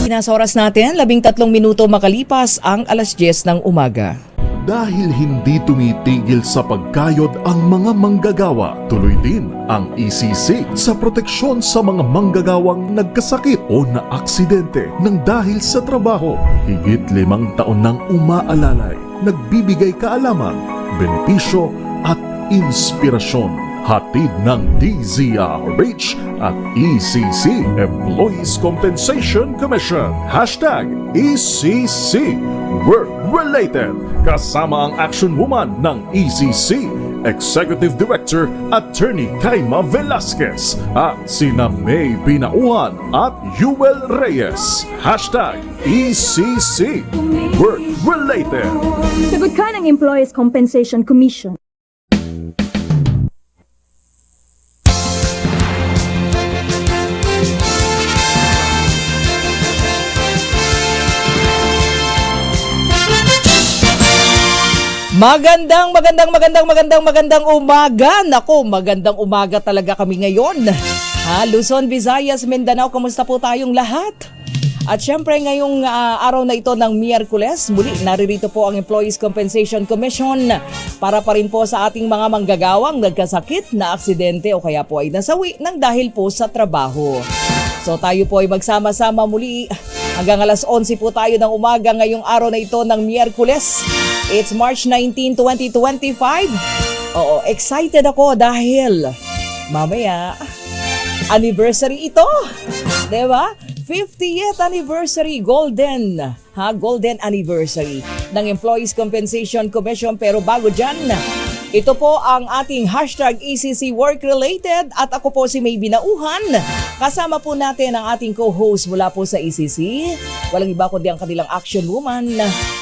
Nasa oras natin, 13 minuto makalipas ang alas 10 ng umaga. Dahil hindi tumitigil sa pagkayod ang mga manggagawa, tuloy din ang ECC sa proteksyon sa mga manggagawang nagkasakit o naaksidente ng dahil sa trabaho. Higit 5 taon nang umaalalay, nagbibigay kaalaman, benepisyo at inspirasyon. Hatid ng DZRH at ECC, Employees Compensation Commission. #ECC, Work-Related. Kasama ang action woman ng ECC, Executive Director Attorney Kaima Velasquez at sina May Binauhan at Yuel Reyes. #ECC, Work-Related. Sagot ka ng Employees Compensation Commission. Magandang umaga. Nako, magandang umaga talaga kami ngayon. Luzon, Visayas, Mindanao, kamusta po tayong lahat? At syempre ngayong araw na ito ng Miyerkules, muli naririto po ang Employees Compensation Commission para pa rin po sa ating mga manggagawang nagkasakit, na aksidente o kaya po ay nasawi ng dahil po sa trabaho. So tayo po ay magsama-sama muli hanggang alas 11 po tayo ng umaga ngayong araw na ito ng Miyerkules. It's March 19, 2025. Oo, excited ako dahil mamaya anniversary ito. Diba? 50th anniversary, golden anniversary ng Employees Compensation Commission. Pero bago dyan, ito po ang ating #ECC Work-Related at ako po si May Binauhan. Kasama po natin ang ating co-host mula po sa ECC. Walang iba kundi ang kanilang action woman,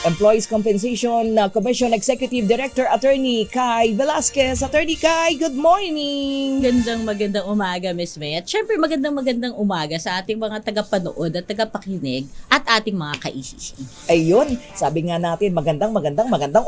Employees Compensation Commission Executive Director Attorney Kai Velasquez. Attorney Kai, good morning! Magandang umaga, Miss May. At syempre magandang umaga sa ating mga tagapanood at tagapakinig at ating mga ka-ECC. Ayun, sabi nga natin magandang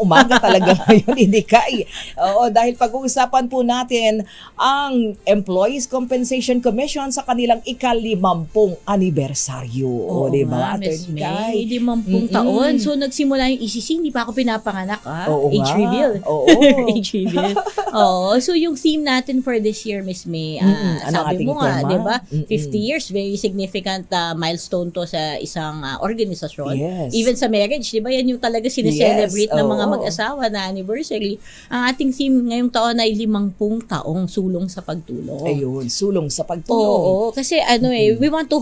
umaga talaga ngayon, hindi Kai. Oo, dahil pag-uusapan po natin ang Employees Compensation Commission sa kanilang ika-50 anibersaryo. Oo, di ba, Miss Attorney Kai? May, 50 taon. So nagsimula yung ECC, hindi pa ako pinapanganak. Oo Age nga. reveal. Oo. Age reveal. Oo. So yung theme natin for this year, Miss May, Ano sabi ating mo nga, tema? di ba? 50 years, very significant milestone to sa isang organisasyon. Yes. Even sa marriage, di ba? Yan yung talaga sineselebrate Yes, ng mga oo. mag-asawa na anniversary. Ang ating theme ngayong taon ay 50 taong sulong sa pagtulong. Ayun, sulong sa pagtulong. Oo, kasi we want to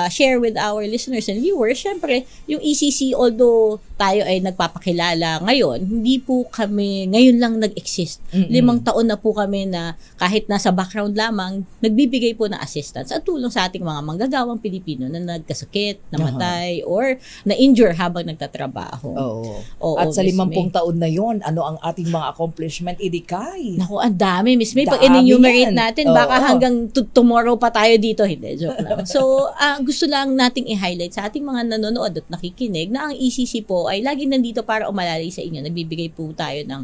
share with our listeners and viewers, syempre, yung ECC, although tayo ay nagpapakilala ngayon, hindi po kami ngayon lang nag-exist. 5 taon na po kami na kahit nasa background lamang, nagbibigay po ng assistance at tulong sa ating mga manggagawang Pilipino na nagkasakit, namatay, or na-injure habang nagtatrabaho. Oo. At sa Miss 50 May. taon na yon, ano ang ating mga accomplishment, Idikay? Naku, ang dami, Miss May. Pag Dami in-enumerate yan. natin, Oo. baka hanggang tomorrow pa tayo dito. Hindi, joke lang. So, gusto lang nating i-highlight sa ating mga nanonood at nakikinig na ang ECC po ay lagi nandito para umalalay sa inyo. Nagbibigay po tayo ng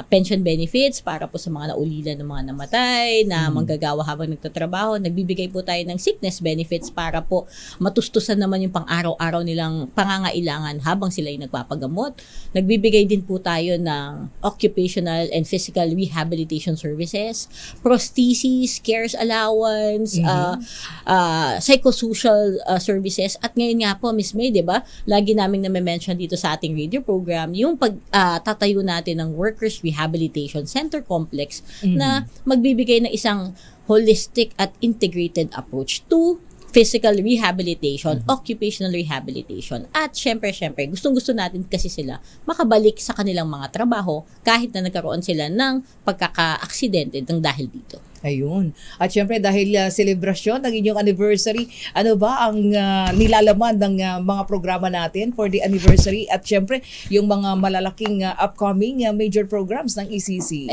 pension benefits para po sa mga naulilan ng mga namatay, na manggagawa habang nagtatrabaho. Nagbibigay po tayo ng sickness benefits para po matustusan naman yung pang-araw-araw nilang pangangailangan habang sila ay nagpapagamot. Nagbibigay din po tayo ng occupational and physical rehabilitation services, prosthesis, cares allowance, psychosocial services. At ngayon nga po, Miss May, di ba, lagi naming na-mention dito sa ating radio program, yung pagtatayo natin ng Workers Rehabilitation Center Complex na magbibigay ng isang holistic at integrated approach to physical rehabilitation, occupational rehabilitation. At syempre, gustong-gusto natin kasi sila makabalik sa kanilang mga trabaho kahit na nagkaroon sila ng pagkaka-aksidente ng dahil dito. Ayun. At syempre dahil selebrasyon ng inyong anniversary, ano ba ang nilalaman ng mga programa natin for the anniversary? At syempre, yung mga malalaking upcoming major programs ng ECC.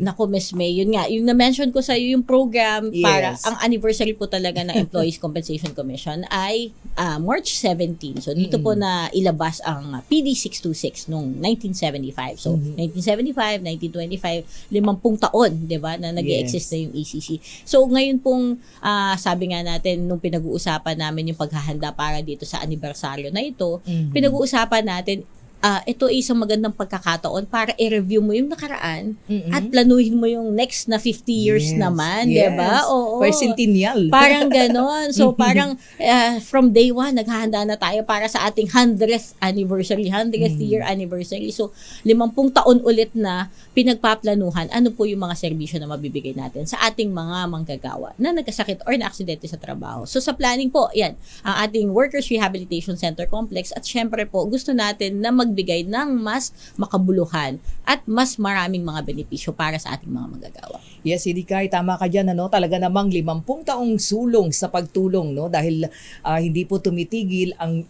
Naku, Miss May, yun nga. Yung na-mention ko sa'yo, yung program para, Yes. ang anniversary po talaga ng Employees Compensation Commission ay March 17. So, dito po na ilabas ang PD 626 noong 1975. So, 1975, 1925, 50 taon, di ba, na nag-i-exist na yung ECC. So ngayon pong sabi nga natin nung pinag-uusapan namin yung paghahanda para dito sa anibersaryo na ito, pinag-uusapan natin ito ay isang magandang pagkakataon para i-review mo yung nakaraan at planuhin mo yung next na 50 years naman, di ba? Oo. For centennial. Parang ganon. So parang from day one, naghahanda na tayo para sa ating 100th anniversary, 100th year anniversary. So 50 taon ulit na pinagpaplanuhan ano po yung mga serbisyo na mabibigay natin sa ating mga manggagawa na nagkasakit or na-aksidente sa trabaho. So sa planning po, yan, ang ating Workers Rehabilitation Center Complex at syempre po, gusto natin na magbigay ng mas makabuluhan at mas maraming mga benepisyo para sa ating mga manggagawa. Yes, Idikay, tama ka dyan. Talaga namang 50 taong sulong sa pagtulong, no? Dahil hindi po tumitigil ang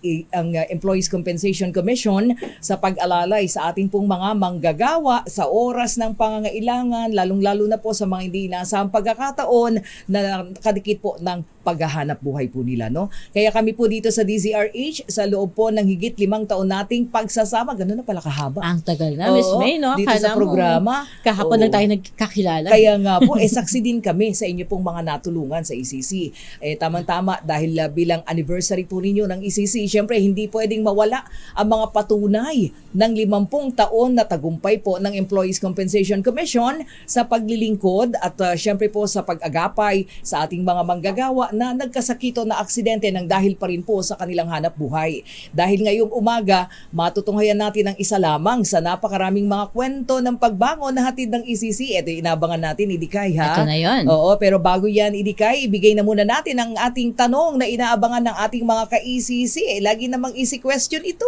Employees Compensation Commission sa pag-alalay sa ating pong mga manggagawa sa oras ng pangangailangan, lalong-lalo na po sa mga hindi inaasahang pagkakataon na kadikit po ng paghahanap buhay po nila, no? Kaya kami po dito sa DZRH, sa loob po ng higit 5 taon nating pagsasama, gano'n na pala kahaba. Ang tagal na, Miss May, no? Dito sa programa. Kahapon lang tayo nagkakilala. Kaya nga po, saksi din kami sa inyo pong mga natulungan sa ECC. Tamang-tama, dahil bilang anniversary po ninyo ng ECC, syempre hindi pwedeng mawala ang mga patunay ng 50 taon na tagumpay po ng Employees Compensation Commission sa paglilingkod at syempre po sa pag-agapay sa ating mga manggagawa na nagkasakito na aksidente ng dahil pa rin po sa kanilang hanap buhay. Dahil ngayong umaga, matutunghayan natin ang isa lamang sa napakaraming mga kwento ng pagbangon na hatid ng ECC. Ito inabangan natin, Idikay, ha? Ito na yun. Oo, pero bago yan, Idikay, ibigay na muna natin ang ating tanong na inaabangan ng ating mga ka-ECC. Lagi namang easy question ito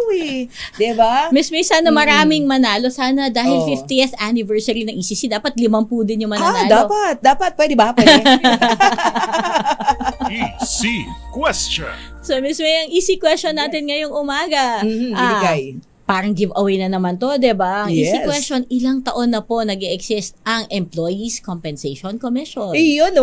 Diba? Miss May, sana maraming manalo. Sana dahil 50th anniversary ng ECC, dapat 50 din yung mananalo. Dapat. Pwede ba? Pwede. Easy question. So, Miss May, ang easy question natin ngayong umaga. Idikay. Parang giveaway na naman to, di ba? Yes. Easy question, ilang taon na po nag-exist ang Employees Compensation Commission? Iyon,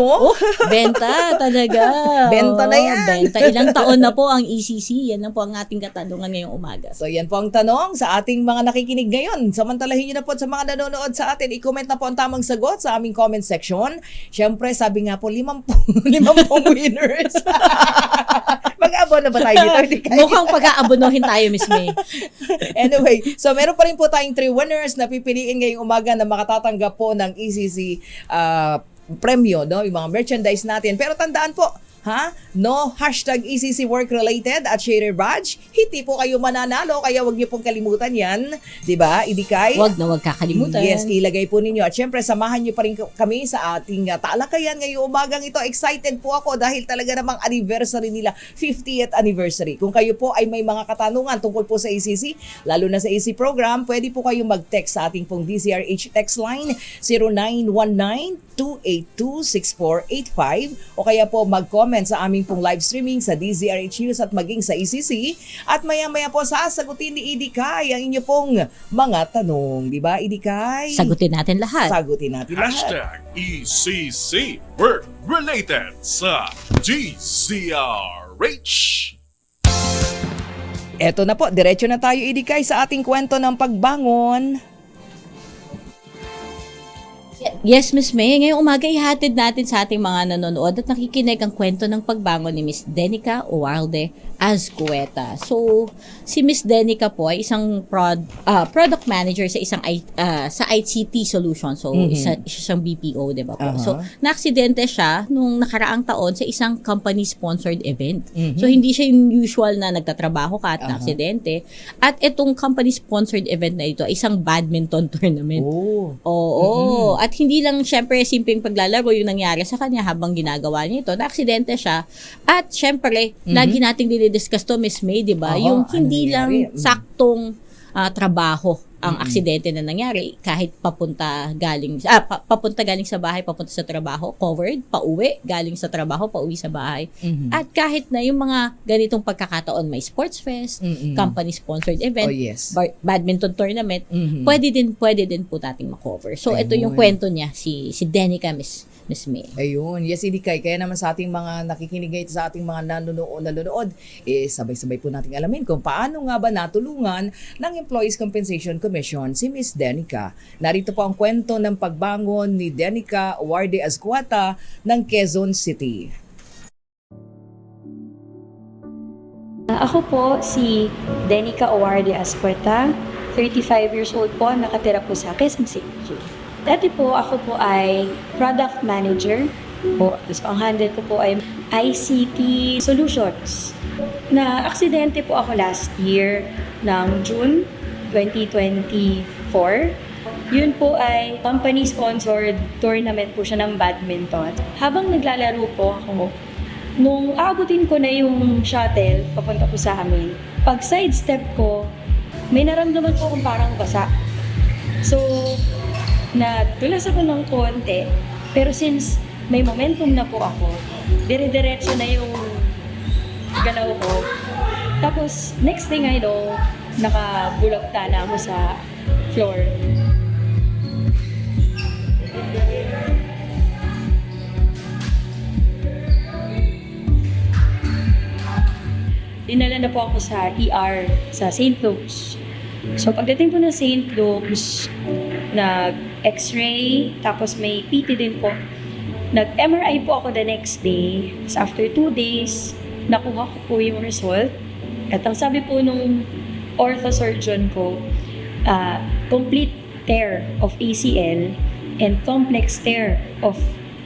Benta talaga. Benta na yan. Benta. Ilang taon na po ang ECC? Yan lang po ang ating katanungan ngayong umaga. So yan po ang tanong sa ating mga nakikinig ngayon. Samantalahin nyo na po sa mga nanonood sa atin. I-comment na po ang tamang sagot sa aming comment section. Siyempre, sabi nga po, 50 winners. Mag-abon na ba tayo dito? Hindi kayo. Mukhang pag-aabonohin tayo, Miss May. Anyway, so meron pa rin po tayong 3 winners na pipiliin ngayong umaga na makatatanggap po ng ECC premyo, no? Yung mga merchandise natin. Pero tandaan po, no hashtag ECC work related at shader badge. Hindi po kayo mananalo, kaya wag niyo pong kalimutan yan. Diba, Idikay? Wag kakalimutan. Yes, ilagay po ninyo. At syempre, samahan niyo pa rin kami sa ating talakayan ngayong umagang ito. Excited po ako dahil talaga namang anniversary nila, 50th anniversary. Kung kayo po ay may mga katanungan tungkol po sa ECC, lalo na sa ECC program, pwede po kayo mag-text sa ating pong DZRH text line 0919-282-6485 o kaya po mag-comment sa aming pong live streaming sa DZRH News at maging sa ECC. At maya-maya po sasagutin ni Idikay ang inyo pong mga tanong. Diba, Idikay? Sagutin natin lahat. Sagutin natin lahat. Hashtag ECC work related sa DZRH. Eto na po, diretso na tayo, Idikay, sa ating kwento ng pagbangon. Yes, Miss May. Ngayong umaga ihatid natin sa ating mga nanonood at nakikinig ang kwento ng pagbangon ni Miss Denica Uwalde Azcueta. So, si Miss Denica po ay isang product manager sa isang sa ICT solution. So, isang BPO, di ba po? So, naaksidente siya nung nakaraang taon sa isang company-sponsored event. So, hindi siya yung usual na nagtatrabaho ka at naaksidente. At itong company-sponsored event na ito ay isang badminton tournament. Oo. At hindi lang syempre simpleng paglalaro yung nangyari sa kanya habang ginagawa niya ito. Na-aksidente siya. At syempre, lagi nating dinidiscuss to, Miss May, di ba? Yung hindi lang saktong trabaho ang aksidente na nangyari. Kahit papunta galing sa bahay, papunta sa trabaho, covered, pauwi, galing sa trabaho, pauwi sa bahay. At kahit na yung mga ganitong pagkakataon, may sports fest, company-sponsored event, badminton tournament, pwede din po nating makover. So, ito yung kwento niya, si Denica, Miss Miss May. Ayun, yes, Idikay. Kaya naman sa ating mga nakikinig ngayon, sa ating mga nanonood, sabay-sabay po nating alamin kung paano nga ba natulungan ng Employees Compensation Commission si Miss Denica. Narito po ang kwento ng pagbangon ni Denica Uwarde Azcuata ng Quezon City. Ako po si Denica Uwarde Azcuata, 35 years old po, nakatira po sa Quezon City. Dati po ako po ay product manager po. Tapos ang handle ko po ay ICT Solutions. Na-aksidente po ako last year ng June 2024. Yun po ay company-sponsored tournament po siya ng badminton. Habang naglalaro po ako, nung aabutin ko na yung shuttle, papunta po sa amin, pag sidestep ko, may naramdaman po akong parang basa. So, natulas ako ng konti, pero since may momentum na po ako, dire-diretso na yung galaw ko. Tapos, next thing I know, nakabulagta na ako sa floor. Dinala na po ako sa ER sa St. Luke's. So pagdating po ng St. Luke's, nag-x-ray, tapos may PT din po. Nag-MRI po ako the next day. So after 2 days, nakuha ko po yung result. At ang sabi po nung orthosurgeon ko, complete tear of ACL and complex tear of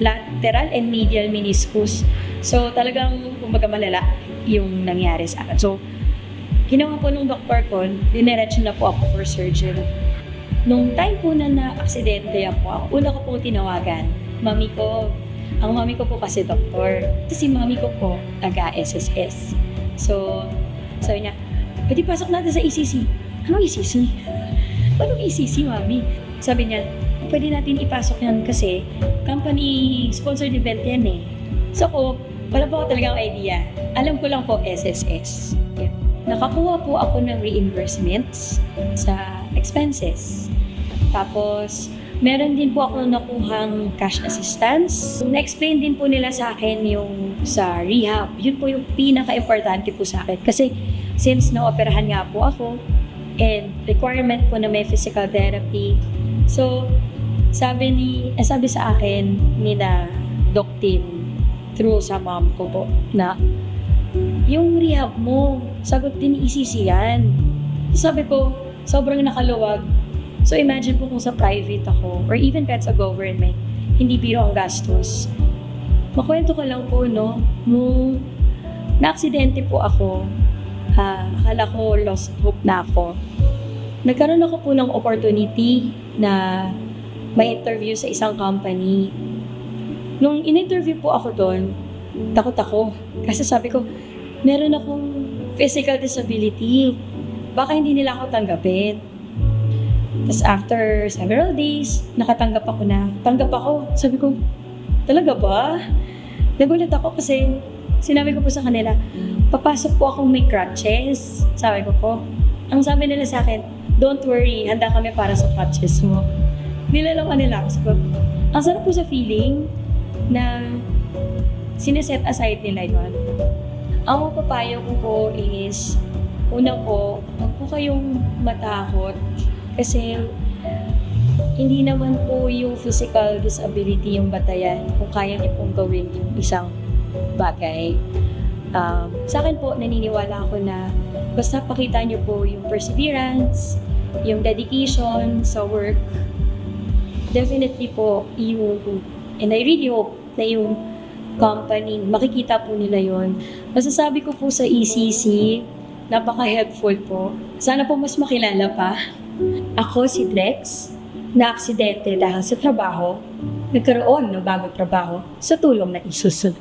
lateral and medial meniscus. So talagang kumbaga malala yung nangyari sa akin. So ginawa po nung doktor ko, diniretso na po ako for surgery. Nung time po na na-aksidente ako, una ko po tinawagan, mami ko. Ang mami ko po kasi doktor. Si mami ko po, taga-SSS. So, sabi niya, pwede pasok natin sa ECC. Anong ECC? Anong ECC, mami? Sabi niya, pwede natin ipasok yan kasi company-sponsored event yan eh. So ako, wala po ako talagang idea. Alam ko lang po SSS. Yeah. Nakakuha po ako ng reimbursements sa expenses. Tapos, meron din po ako nakuhang cash assistance. Na-explain din po nila sa akin yung sa rehab. Yun po yung pinaka-importante po sa akin. Kasi since na-operahan nga po ako and requirement po na may physical therapy. So, sabi sa akin ni na Doc Tim through sa mom ko po na yung rehab mo, sagot din ni ECC yan. Sabi ko, sobrang nakaluwag. So imagine po kung sa private ako or even kahit sa government, hindi biro ang gastos. Makwento ko lang po, no, nung na-aksidente po ako, akala ko lost hope na ako. Nagkaroon ako po ng opportunity na may interview sa isang company. Nung in-interview po ako doon, takot ako. Kasi sabi ko, meron akong physical disability. Baka hindi nila ako tanggapin. Tapos after several days, nakatanggap ako na. Tanggap ako. Sabi ko, talaga ba? Nagulat ako kasi sinabi ko po sa kanila, papasok po akong may crutches. Sabi ko po. Ang sabi nila sa akin, don't worry, handa kami para sa crutches mo. Nilalaman nila ako. Sabi ko, ang sarap po sa feeling na sineset aside nila yun. Ang mapapayo ko po is, una po, huwag po kayong matakot. Kasi hindi naman po yung physical disability yung batayan kung kaya niyo pong gawin yung isang bagay. Sa akin po, naniniwala ako na basta pakita niyo po yung perseverance, yung dedication sa work, definitely po yung, and I really hope na yung company, makikita po nila yon. Masasabi ko po sa ECC, napaka-helpful po. Sana po mas makilala pa. Ako si Drex, na-aksidente dahil sa trabaho, nagkaroon ng bagong trabaho sa tulong na isusunod.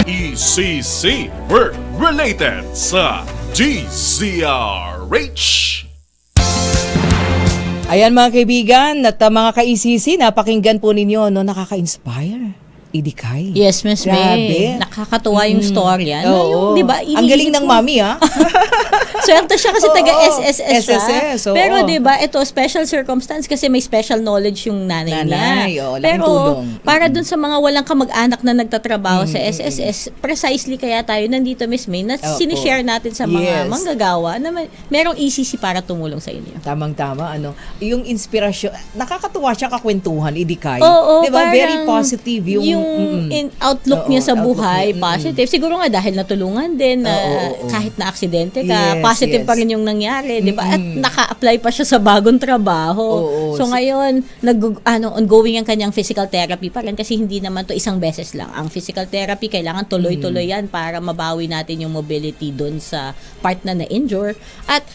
ECC Work Related sa DZRH. Ayan mga kaibigan at mga ka-ECC, napakinggan po ninyo, no, nakaka-inspire. Idikay. Yes, Miss May. Grabe. Nakakatuwa yung story. Oo. Yung, di ba, Ang galing ng mami, ha? Swerte siya kasi Oo, taga-SSS siya. SSS, oo. Pero 'di ba, ito special circumstance kasi may special knowledge yung nanay niya. Oo, laking Pero tulong. para dun sa mga walang kamag-anak na nagtatrabaho sa SSS, precisely kaya tayo nandito, Miss May, na Opo. sinishare natin sa mga Yes. manggagawa na merong ECC para tumulong sa inyo. Tamang-tama, ano. Yung inspirasyon, nakakatuwa siya kakwentuhan, Idikay. Oo, Di ba? Very parang positive yung outlook Oo, niya sa outlook buhay, niya. positive. Siguro nga dahil natulungan din na Oo. kahit na aksidente ka, Yes, positive yes. pa rin yung nangyari, 'di ba? At naka-apply pa siya sa bagong trabaho. Oo. So ngayon, ongoing ang kanyang physical therapy pa rin kasi hindi naman to isang beses lang. Ang physical therapy kailangan tuloy-tuloy yan para mabawi natin yung mobility doon sa part na na-injure. At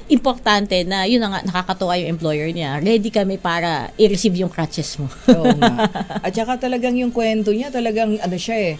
importante na yun na nga, nakakatuwa yung employer niya. Ready kami para i-receive yung crutches mo. Oo nga. At saka talagang yung kwento niya, talagang ano siya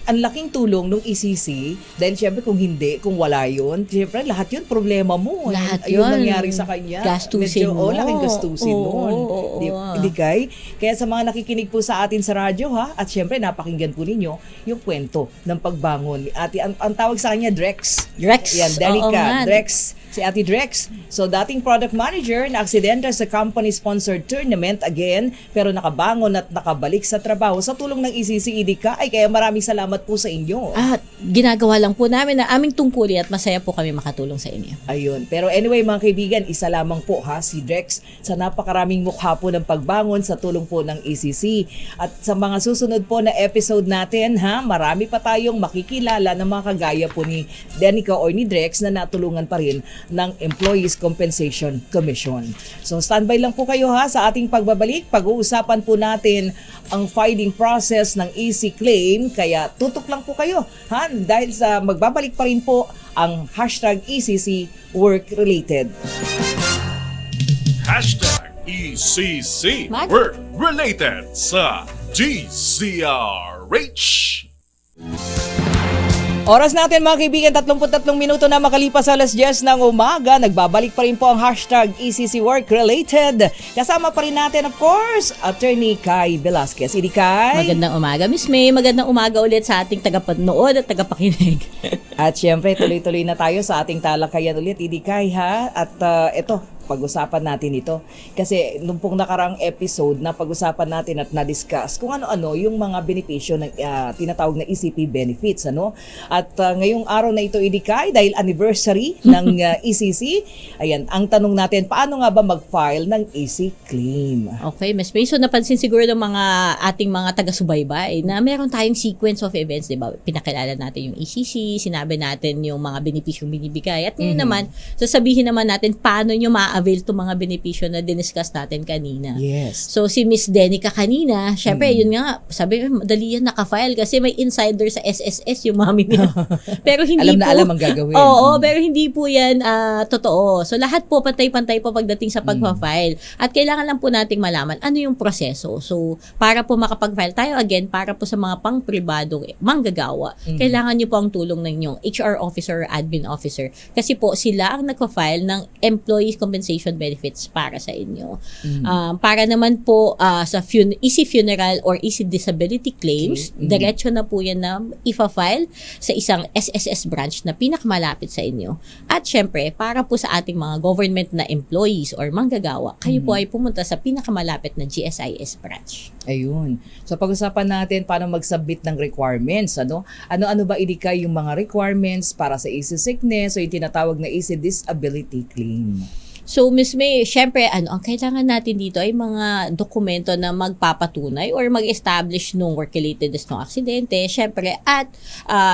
ang laking tulong nung ECC, dahil syempre kung hindi, kung wala yun, syempre lahat yun problema mo. Lahat Yung yun. nangyari sa kanya. Gastusin mo. Laking gastusin Oo, nun. oo, Hindi kay? Kaya sa mga nakikinig po sa atin sa radyo, ha, at syempre napakinggan po ninyo yung kwento ng pagbangon ni Ate, ang tawag sa kanya Drex. Drex. Yan, Oo Danica, nga. Drex. Si Ate Drex. So, dating product manager na aksidente sa company-sponsored tournament again, pero nakabangon at nakabalik sa trabaho sa tulong ng ECC Idika. Ay, kaya maraming salamat po sa inyo. At ginagawa lang po namin na aming tungkulin at masaya po kami makatulong sa inyo. Ayun. Pero anyway, mga kaibigan, isa lamang po ha, si Drex, sa napakaraming mukha po ng pagbangon sa tulong po ng ECC. At sa mga susunod po na episode natin, ha, marami pa tayong makikilala ng mga kagaya po ni Danica or ni Drex na natulungan pa rin ng Employees Compensation Commission. So standby lang po kayo ha sa ating pagbabalik. Pag-uusapan po natin ang filing process ng EC claim, kaya tutok lang po kayo ha, dahil sa magbabalik pa rin po ang hashtag ECC Work Related. Hashtag ECC Mag- Work Related sa GCRH. Oras natin mga kaibigan, 33 minuto na makalipas alas 10 ng umaga. Nagbabalik pa rin po ang hashtag ECC Work Related. Kasama pa rin natin, of course, Attorney Kai Velasquez. Idi Kai. Magandang umaga, Miss May. Magandang umaga ulit sa ating tagapanood at tagapakinig. At syempre, tuloy-tuloy na tayo sa ating talakayan ulit, Idi Kai, ha? At ito, pag-usapan natin ito. Kasi nung pong nakarang episode na pag-usapan natin at na-discuss kung ano-ano yung mga benepisyo ng tinatawag na ECP benefits, ano? At ngayong araw na ito, Idikay, dahil anniversary ng ECC, ayan, ang tanong natin, paano nga ba mag-file ng EC claim? Okay, Miss May. So napansin siguro ng mga ating mga taga-subaybay na meron tayong sequence of events, di ba? Pinakilala natin yung ECC, sinabi natin yung mga benepisyong binibigay. At ngayon naman, sasabihin naman natin paano nyo ma-avail itong mga benepisyo na diniscuss natin kanina. Yes. So si Miss Danica kanina, syempre yun nga, sabi madali yan nakafile kasi may insider sa SSS yung mami niya. Pero hindi Alam na po, alam ang gagawin. Oo, pero hindi po yan totoo. So lahat po pantay-pantay po pagdating sa pagpa-file. At kailangan lang po nating malaman ano yung proseso. So para po makapag-file tayo again, para po sa mga pang-pribadong manggagawa, kailangan niyo po ang tulong ng inyong HR officer or admin officer. Kasi po sila ang nagpa-file ng employee compensation benefits para sa inyo. Para naman po sa easy funeral or easy disability claims, diretso na po yan na ifa-file sa isang SSS branch na pinakamalapit sa inyo. At syempre, para po sa ating mga government na employees or manggagawa, kayo po ay pumunta sa pinakamalapit na GSIS branch. Ayun. So pag-usapan natin paano mag-submit ng requirements, ano? Ano-ano ba Idikay yung mga requirements para sa easy sickness o yung tinatawag na easy disability claim? So, Miss May, syempre, ang kailangan natin dito ay mga dokumento na magpapatunay or mag-establish nung work-relatedness ng aksidente, syempre, at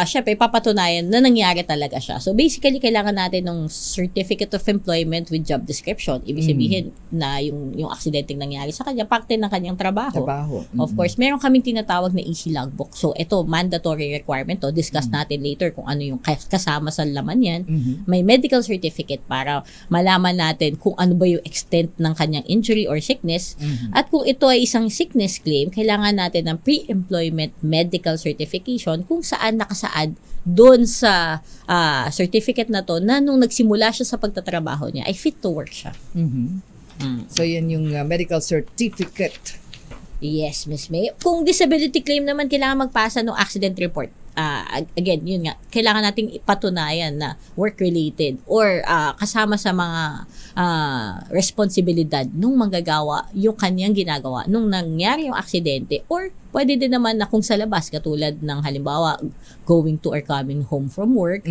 syempre, papatunayan na nangyari talaga siya. So, basically, kailangan natin ng Certificate of Employment with Job Description. Ibig sabihin na yung aksidenteng nangyari sa kanya, parte ng kanyang trabaho. Of course, meron kaming tinatawag na EC logbook. So, ito, mandatory requirement to. Discuss natin later kung ano yung kasama sa laman yan. May medical certificate para malaman natin kung ano ba yung extent ng kanyang injury or sickness. At kung ito ay isang sickness claim, kailangan natin ng pre-employment medical certification kung saan nakasaad doon sa certificate na to na nung nagsimula siya sa pagtatrabaho niya ay fit to work siya. So yan yung medical certificate. Yes, Miss May. Kung disability claim naman, kailangan magpasa ng accident report. Again, yun nga, kailangan nating ipatunayan na work-related or kasama sa mga responsibilidad nung manggagawa yung kanyang ginagawa nung nangyari yung aksidente, or pwede din naman na kung sa labas, katulad ng halimbawa going to or coming home from work,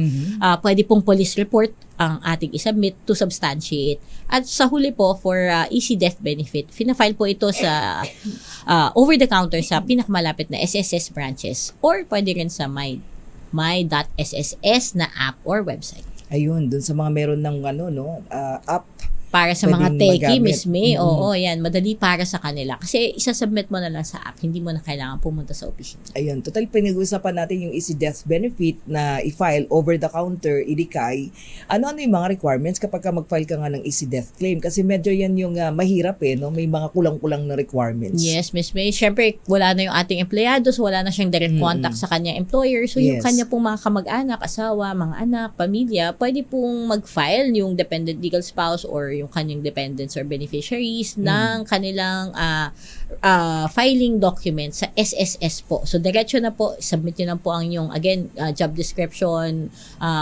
pwede pong police report ang ating isubmit to substantiate. At sa huli po, for easy death benefit, fina-file po ito sa over-the-counter sa pinakamalapit na SSS branches, or pwede rin sa my.sss na app or website. Ayun, dun sa mga meron ng app. Para sa Pwedeng mga techie, magamit. Miss May, oo, yan, madali para sa kanila. Kasi isasubmit mo na lang sa app, hindi mo na kailangan pumunta sa opisina. Ayun, total pinag-uusapan natin yung easy death benefit na i-file over the counter, idikay. Ano-ano yung mga requirements kapag ka mag-file ka nga ng easy death claim? Kasi medyo yan yung mahirap no? May mga kulang-kulang na requirements. Yes, Miss May. Siyempre, wala na yung ating empleyado, so wala na siyang direct contact sa kanyang employer. So, yung Yes. kanya pong mga kamag-anak, asawa, mga anak, pamilya, pwede pong mag-file yung dependent legal spouse or yung kanyang dependents or beneficiaries ng kanilang filing document sa SSS po. So, diretso na po, submit nyo na po ang yung, again, job description,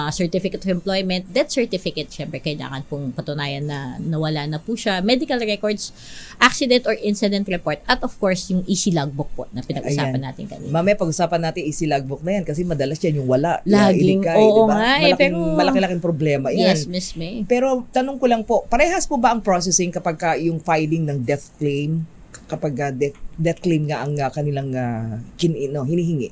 certificate of employment, death certificate, syempre, kailangan pong patunayan na nawala na po siya, medical records, accident or incident report, at of course, yung EC logbook po na pinag-usapan Ayan. natin kanina. Mamaya pag-usapan natin easy logbook na yan kasi madalas yan yung wala. Laging, idikay, oo diba? nga pero Malaki-laking problema yan. yes, Miss May. Pero tanong ko lang po, parehas po ba ang processing kapag yung filing ng death claim, kapag death claim nga ang kanilang hinihingi?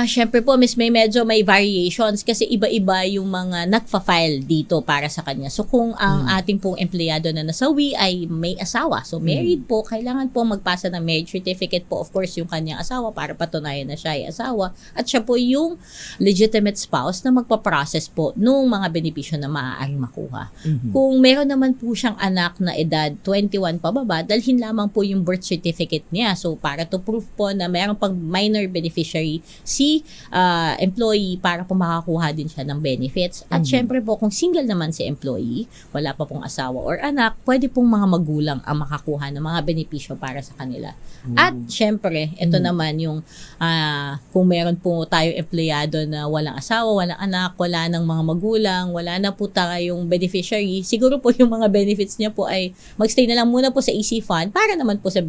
Syempre po, Miss May, medyo may variations kasi iba-iba yung mga nagfa-file dito para sa kanya. So, kung ang ating pong empleyado na nasawi ay may asawa, so married po, kailangan po magpasa ng marriage certificate po, of course, yung kanyang asawa para patunayan na siya ay asawa. At siya po yung legitimate spouse na magpa-process po nung mga benepisyo na maaaring makuha. Kung meron naman po siyang anak na edad 21 pababa, dalhin lamang po yung birth certificate niya. So, para to prove po na meron pang minor beneficiary si employee para po makakuha din siya ng benefits. At syempre po, kung single naman si employee, wala pa pong asawa or anak, pwede pong mga magulang ang makakuha ng mga benepisyo para sa kanila. At syempre, ito naman yung kung meron po tayong empleyado na walang asawa, walang anak, wala ng mga magulang, wala na po tayong beneficiary, siguro po yung mga benefits niya po ay magstay na lang muna po sa EC Fund para naman po sa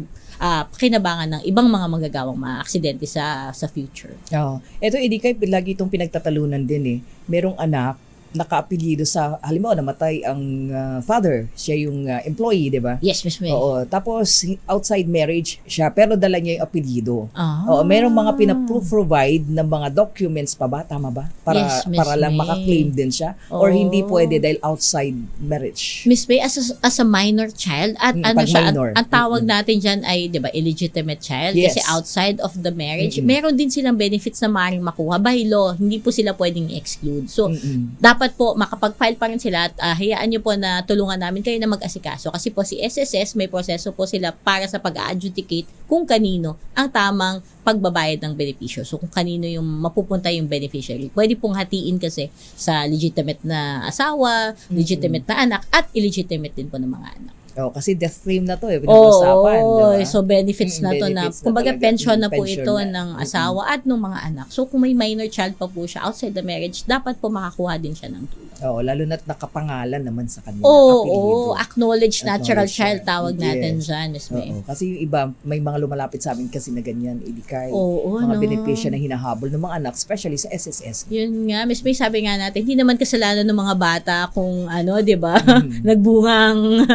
pakinabangan ng ibang mga magagawang mga aksidente sa future. Oo. Ito, Edikay, lagi itong pinagtatalunan din Merong anak, naka-apelyido sa, halimbawa, namatay ang father. Siya yung employee, di ba? Yes, Miss May. Oo. Tapos, outside marriage siya, pero dala niya yung apelyido. Ah. Oo. Merong mga provide ng mga documents pa ba? Tama ba? Para, Yes, Miss para lang May. makaklaim din siya? Or Oo. hindi pwede dahil outside marriage? Miss May, as a minor child, at ano pag siya, minor. ang tawag natin dyan ay, di ba, illegitimate child. Yes. Kasi outside of the marriage, meron din silang benefits na maaaring makuha. By law, hindi po sila pwedeng exclude. So, dapat po, makapag-file pa rin sila at hayaan nyo po na tulungan namin kayo na mag-asikaso. Kasi po si SSS, may proseso po sila para sa pag-adjudicate kung kanino ang tamang pagbabayad ng benepisyo. So, kung kanino yung mapupunta yung beneficiary. Pwede pong hatiin kasi sa legitimate na asawa, legitimate na anak, at illegitimate din po ng mga anak. Oh, kasi death claim na to pinag-usapan. Oo, diba? so benefits na to na, Benefits na kumbaga talaga. pension na po Pension ito na. ng asawa at ng mga anak. So kung may minor child pa po siya outside the marriage, dapat po makakuha din siya ng tulong. Oo, lalo na't nakapangalan naman sa kanila. Oo, acknowledged natural Acknowledged child child. tawag natin Yes. dyan, Miss May. Oo, kasi yung iba, may mga lumalapit sa amin kasi na ganyan, Edikay. Oo, mga no. benepisyo na hinahabol ng mga anak, especially sa SSS. Yun nga, Miss May, sabi nga natin, hindi naman kasalanan ng mga bata kung ano, di ba? Nagbungang.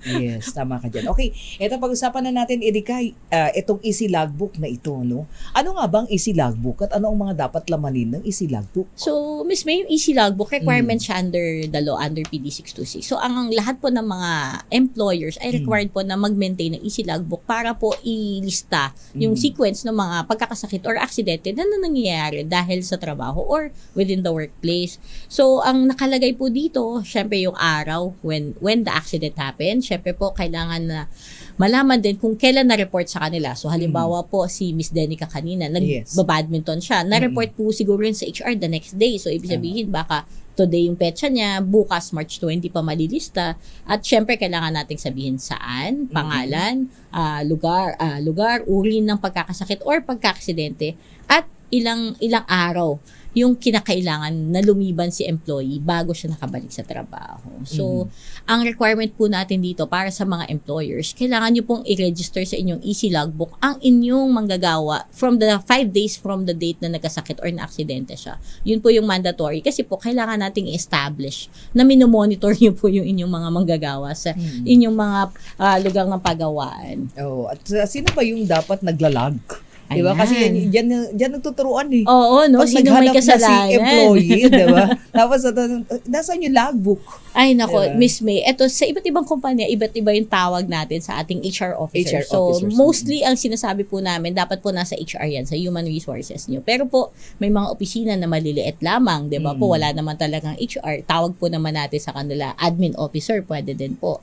Yes, tama ka dyan. Okay, eto pag-usapan na natin, Edikay, itong easy logbook na ito, no? Ano nga bang easy logbook at ano ang mga dapat lamanin ng easy logbook? So, Miss May, yung easy logbook, requirement siya under the law, under PD 626. So, ang lahat po ng mga employers ay required po na mag-maintain ng easy logbook para po ilista yung sequence ng mga pagkakasakit or aksidente na nangyayari dahil sa trabaho or within the workplace. So, ang nakalagay po dito, syempre yung araw when the accident happened, syempre po kailangan na malaman din kung kailan na-report sa kanila. So, halimbawa po si Miss Denica kanina, Yes. nag-badminton siya. Na-report po siguro yun sa HR the next day. So, ibig sabihin baka today yung petsa niya, bukas March 20 pa malilista. At syempre, kailangan nating sabihin saan, pangalan, lugar, uri ng pagkakasakit or pagkakaksidente, at ilang araw yung kinakailangan na lumiban si employee bago siya nakabalik sa trabaho. So, ang requirement po natin dito para sa mga employers, kailangan nyo pong i-register sa inyong EC logbook ang inyong manggagawa from the 5 days from the date na nagkasakit or na-aksidente siya. Yun po yung mandatory kasi po kailangan nating i-establish na minomonitor nyo po yung inyong mga manggagawa sa inyong mga lugar ng pagawaan. Oh, at sino ba yung dapat naglalag? Diba? Ayan. Kasi dyan nagtuturuan eh. Oo, no? Pag Sino may naghanap na kasalanan? si employee, diba? Tapos, nasaan yung logbook? Ay, nako, Diba? Miss May. Eto, sa iba't ibang kumpanya, iba't iba yung tawag natin sa ating HR officer. HR So, officers. mostly ang sinasabi po namin, dapat po nasa HR yan, sa human resources nyo. Pero po, may mga opisina na maliliit lamang, di ba po? Wala naman talagang HR. Tawag po naman natin sa kanila, admin officer, pwede din po.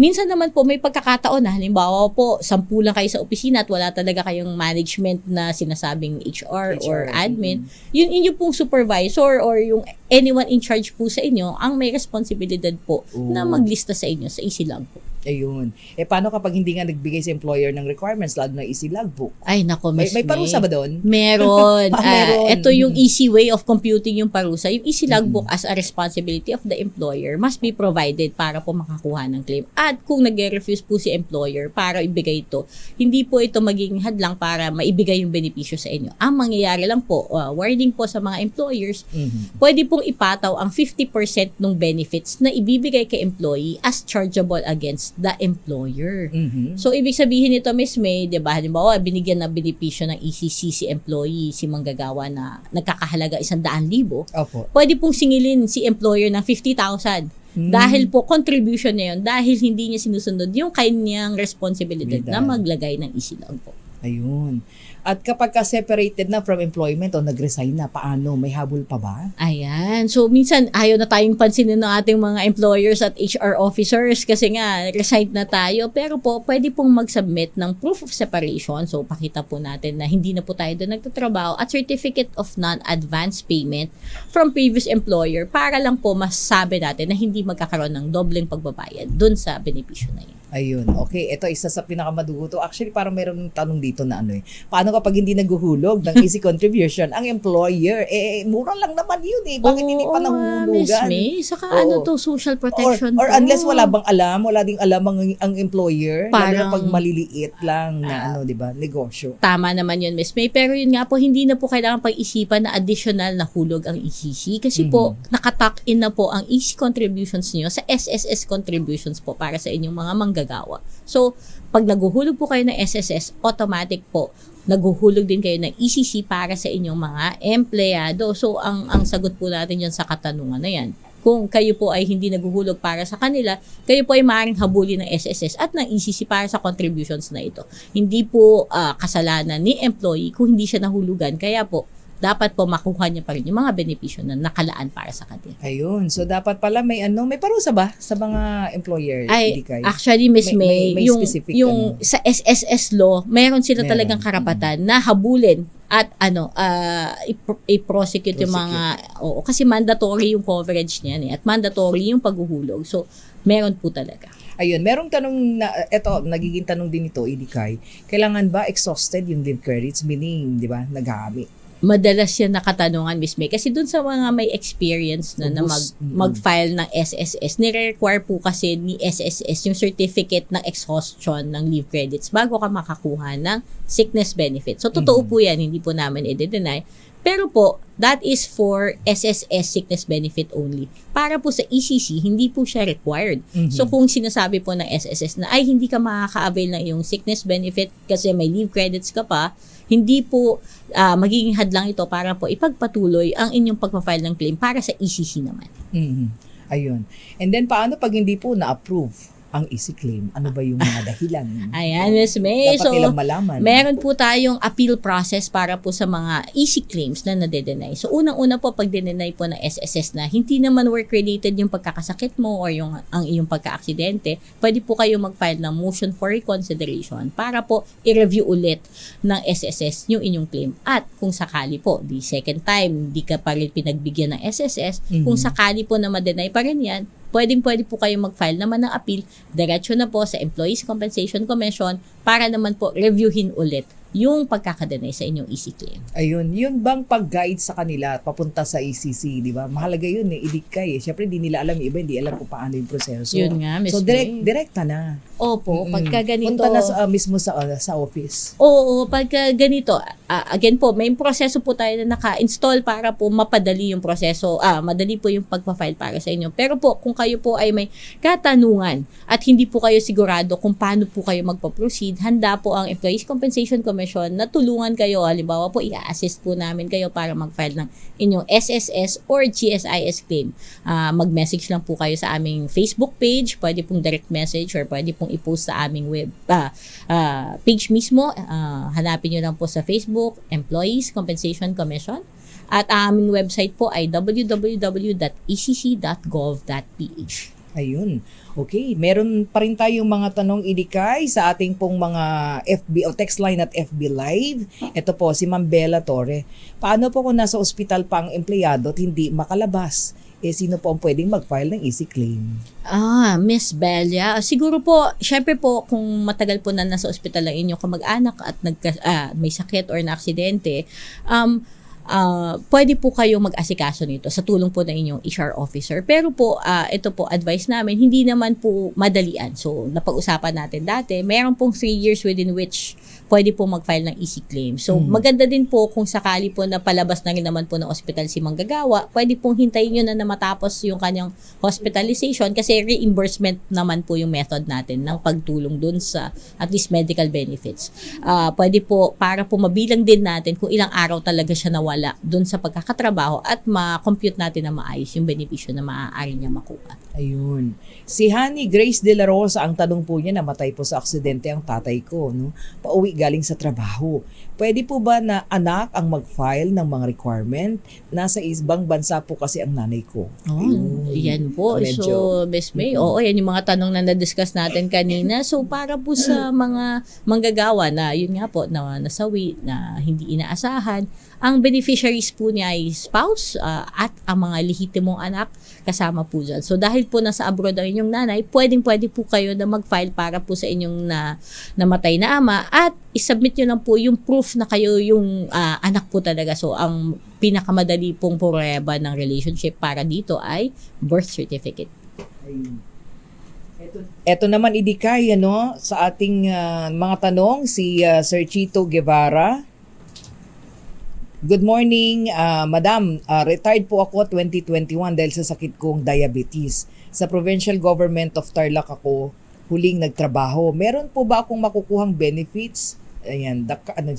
Minsan naman po, may pagkakataon na, halimbawa po, 10 lang kayo sa opisina at wala talaga kayong management na sinasabing HR or admin. Yun pong supervisor or yung anyone in charge po sa inyo ang may responsibilidad po na maglista sa inyo sa EC logbook. Ayun. Paano kapag hindi nga nagbigay sa employer ng requirements, lalo na EC logbook? Ay, nako, May Miss parusa May. ba doon? Meron. Meron. Ito yung easy way of computing yung parusa. Yung EC logbook as a responsibility of the employer must be provided para po makakuha ng claim. At kung nag-refuse po si employer para ibigay ito, hindi po ito magiging hadlang para maibigay yung benepisyo sa inyo. Ang mangyayari lang po, warning po sa mga employers, pwede pong ipataw ang 50% ng benefits na ibibigay kay employee as chargeable against the employer. So, ibig sabihin nito, Miss May, di ba, halimbawa, binigyan na benepisyo ng ECC si employee, si manggagawa na nagkakahalaga 100,000, Opo. pwede pong singilin si employer ng 50,000. Dahil po, contribution na yun, dahil hindi niya sinusunod yung kanyang responsibilidad na maglagay ng EC logbook. Ayun. At kapag ka-separated na from employment o nag-resign na, paano? May habol pa ba? Ayan. So, minsan, ayaw na tayong pansinin ng ating mga employers at HR officers kasi nga, resigned na tayo. Pero po, pwede pong mag-submit ng proof of separation. So, pakita po natin na hindi na po tayo doon nagtatrabaho at certificate of non-advance payment from previous employer para lang po masasabi natin na hindi magkakaroon ng dobleng pagbabayad doon sa benepisyo na yun. Ayun. Okay. Ito, isa sa pinakamadugo to. Actually, parang meron tanong dito na ano eh. Paano kapag hindi naghuhulog ng easy contribution ang employer? Mura lang naman yun eh. Bakit hindi pa Miss nahulugan? May, saka Oo. social protection Or po. unless wala bang alam, wala ding alam ang employer, lalo Parang- na pag maliliit lang na di ba, negosyo. Tama naman yun, Miss May. Pero yun nga po, hindi na po kailangan pag-isipan na additional na hulog ang ECC. Kasi po, nakatuck in na po ang EC contributions nyo sa SSS contributions po para sa inyong mga manggagawa. So, pag naguhulog po kayo ng SSS, automatic po, naguhulog din kayo ng ECC para sa inyong mga empleyado. So, ang sagot po natin dyan sa katanungan na yan. Kung kayo po ay hindi naguhulog para sa kanila, kayo po ay maaaring habulin ng SSS at ng ECC para sa contributions na ito. Hindi po kasalanan ni employee kung hindi siya nahulugan. Kaya po, dapat po makuha niya pa rin yung mga benepisyo na nakalaan para sa kanila. Ayun. So, dapat pala may parusa ba sa mga employer? Ay, Idikay? actually, Miss May, may yung, specific, yung sa SSS law, meron sila Meron. talagang karapatan na habulin at i-prosecute yung mga, kasi mandatory yung coverage niyan at mandatory yung paghuhulog. So, meron po talaga. Ayun, merong tanong na, nagiging tanong din ito, Idikay. Kailangan ba exhausted yung leave credits? Meaning, di ba, nagamit? Madalas yan na katanungan, Miss May. Kasi dun sa mga may experience na mag-file ng SSS, nire-require po kasi ni SSS yung certificate ng exhaustion ng leave credits bago ka makakuha ng sickness benefit. So, totoo po yan. Hindi po namin i-deny. Pero po, that is for SSS sickness benefit only. Para po sa ECC, hindi po siya required. So, kung sinasabi po ng SSS na, ay, hindi ka makaka-avail ng iyong sickness benefit kasi may leave credits ka pa, hindi po magiging hadlang ito para po ipagpatuloy ang inyong pagpa-file ng claim para sa ECC naman. Ayun. And then, paano pag hindi po na-approve ang easy claim? Ano ba yung mga dahilan? Ayan, Miss May. Dapat nilang malaman. Meron po tayong appeal process para po sa mga easy claims na nade-deny. So, unang-una po, pag dineny po ng SSS na hindi naman work-related yung pagkakasakit mo or ang iyong pagka-aksidente, pwede po kayo mag-file ng motion for reconsideration para po i-review ulit ng SSS yung inyong claim. At kung sakali po, the second time, di ka pa rin pinagbigyan ng SSS, kung sakali po na ma-deny pa rin yan, pwede po kayo mag-file naman ng appeal, diretso na po sa Employees Compensation Commission para naman po reviewin ulit yung pagkakadenay sa inyong easy claim. Ayun, yun bang pag-guide sa kanila papunta sa ECC, di ba? Mahalaga yun idikay. Siyempre, hindi nila alam, iba hindi alam kung paano yung proseso. Yun nga, Miss So, May. direkta na. Opo, pagka ganito. Punta na mismo sa office. Oo, pagka ganito, again po, may proseso po tayo na naka-install para po mapadali yung proseso, madali po yung pagpa-file para sa inyo. Pero po, kung kayo po ay may katanungan at hindi po kayo sigurado kung paano po kayo magpa-proceed, handa po ang Employees Compensation Commission na tulungan kayo. Halimbawa po, i-assist po namin kayo para mag-file ng inyong SSS or GSIS claim. Mag-message lang po kayo sa aming Facebook page, pwede pong direct message or pwede pong i-post sa aming web page mismo. Hanapin nyo lang po sa Facebook, Employees Compensation Commission. At aming website po ay www.ecc.gov.ph. Ayun. Okay, meron pa rin tayong mga tanong idikay sa ating pong mga FB o text line at FB Live. Ito po, si Ma'am Bella Torre. Paano po kung nasa ospital pa ang empleyado at hindi makalabas? Sino po ang pwedeng mag-file ng easy claim? Miss Belia, siguro po, syempre po, kung matagal po na nasa ospital ang inyong kamag-anak at may sakit or na-aksidente, pwede po kayong mag-asikaso nito sa tulong po ng inyong HR officer. Pero po, ito po, advice namin, hindi naman po madalian. So, napag-usapan natin dati, meron pong 3 years within which pwede po mag-file ng easy claim. So, maganda din po kung sakali po na palabas na rin naman po ng ospital si manggagawa, pwede pong hintayin nyo na matapos yung kanyang hospitalization kasi reimbursement naman po yung method natin ng pagtulong dun sa at least medical benefits. Pwede po, para po mabilang din natin kung ilang araw talaga siya nawala dun sa pagkakatrabaho at ma-compute natin na maayos yung benepisyo na maaari niya makuha. Ayun. Si Honey Grace De La Rosa, ang tanong po niya, namatay po sa aksidente ang tatay ko, no? Pauwi galing sa trabaho. Pwede po ba na anak ang mag-file ng mga requirement? Nasa ibang bansa po kasi ang nanay ko. Yan po. Medyo, So, Miss May, yan yung mga tanong na na-discuss natin kanina. So, para po sa mga manggagawa na, yun nga po, na nasawi, na hindi inaasahan, ang beneficiaries po niya ay spouse at ang mga lehitimong anak kasama po dyan. So, dahil po nasa abroad ang inyong nanay, pwede po kayo na mag-file para po sa inyong namatay na ama at isubmit nyo lang po yung proof na kayo yung anak po talaga. So, ang pinakamadali pong pruweba ng relationship para dito ay birth certificate. Ayun. Ito naman idikay, sa ating mga tanong, si Sir Chito Guevara. Good morning, Madam. Retired po ako 2021 dahil sa sakit kong diabetes. Sa Provincial Government of Tarlac ako huling nagtrabaho. Meron po ba akong makukuhang benefits? Ayan,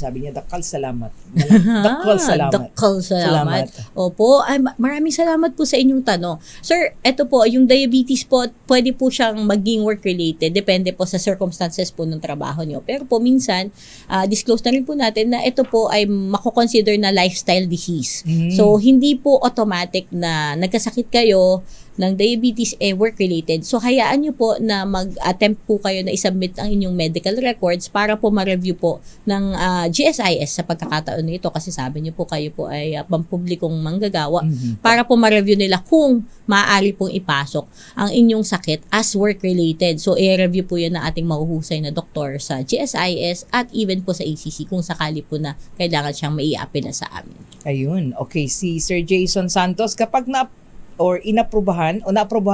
sabi niya? Dakal salamat. Dakal salamat. Dakal salamat. Opo, maraming salamat po sa inyong tanong. Sir, eto po, yung diabetes po, pwede po siyang maging work-related. Depende po sa circumstances po ng trabaho niyo. Pero po minsan, disclose na rin po natin na ito po ay mako-consider na lifestyle disease. So, hindi po automatic na nagkasakit kayo ng diabetes work-related. So, hayaan nyo po na mag-attempt po kayo na isubmit ang inyong medical records para po ma-review po ng GSIS sa pagkakataon nito kasi sabi nyo po kayo po ay pampublikong manggagawa para po ma-review nila kung maaari pong ipasok ang inyong sakit as work-related. So, i-review po yun ng ating mahuhusay na doktor sa GSIS at even po sa ACC kung sakali po na kailangan siyang mai-apply na sa amin. Ayun. Okay, si Sir Jason Santos, kapag inaprubahan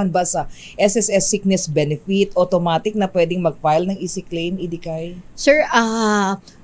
ba sa SSS sickness benefit, automatic na pwedeng mag-file ng easy claim, idikay? Sir,